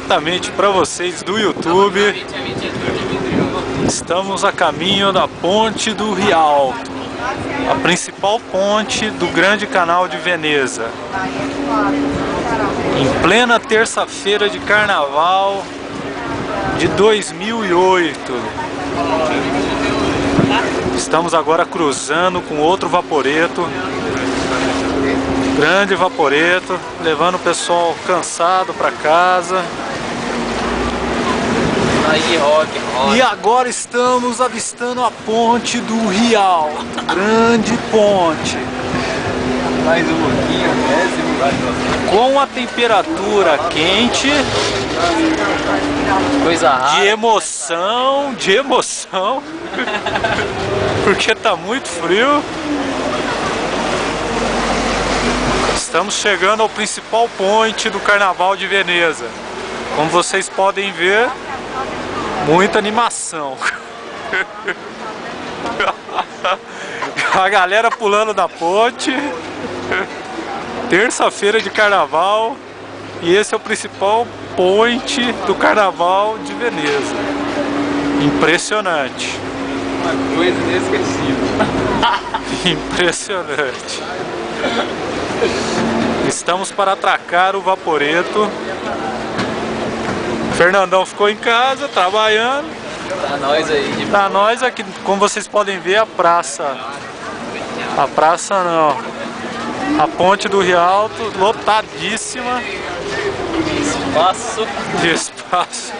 diretamente para vocês do YouTube. Estamos a caminho da Ponte do Rialto, a principal ponte do Grande Canal de Veneza. Em plena terça-feira de carnaval de 2008. Estamos agora cruzando com outro vaporeto, grande vaporeto, levando o pessoal cansado para casa. Aí, rock. E agora estamos avistando a Ponte do Rialto, grande ponte. Mais um pouquinho, Com a temperatura quente, coisa rara. de emoção, porque tá muito frio. Estamos chegando ao principal ponte do Carnaval de Veneza. Como vocês podem ver, muita animação. A galera pulando da ponte. Terça-feira de carnaval. E esse é o principal ponte do Carnaval de Veneza. Impressionante. Uma coisa inesquecível. Impressionante. Estamos para atracar o vaporeto. Fernandão ficou em casa, trabalhando. Tá nós aí. Tá nós aqui, como vocês podem ver, a praça. A praça não. A Ponte do Rialto, lotadíssima. De espaço.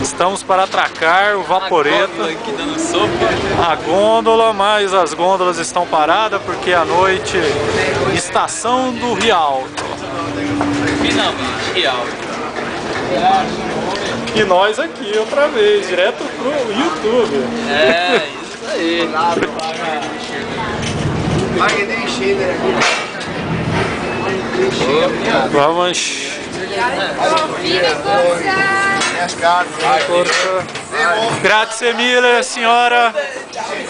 Estamos para atracar o vaporeto. Aqui dando sopa. A gôndola, mas as gôndolas estão paradas porque à noite, Estação do Rialto. Finalmente, Rialto. E nós aqui outra vez, direto pro YouTube. É, isso aí. Vamos. Grazie mille, signora.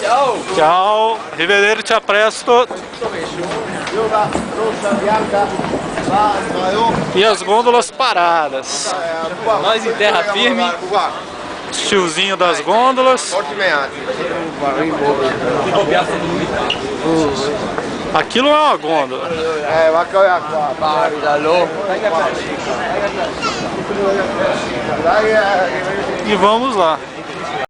Tchau. Ciao, arrivederci, a presto. E as gôndolas paradas. Nós em terra firme. Tiozinho das gôndolas. Aquilo é uma gôndola. E vamos lá.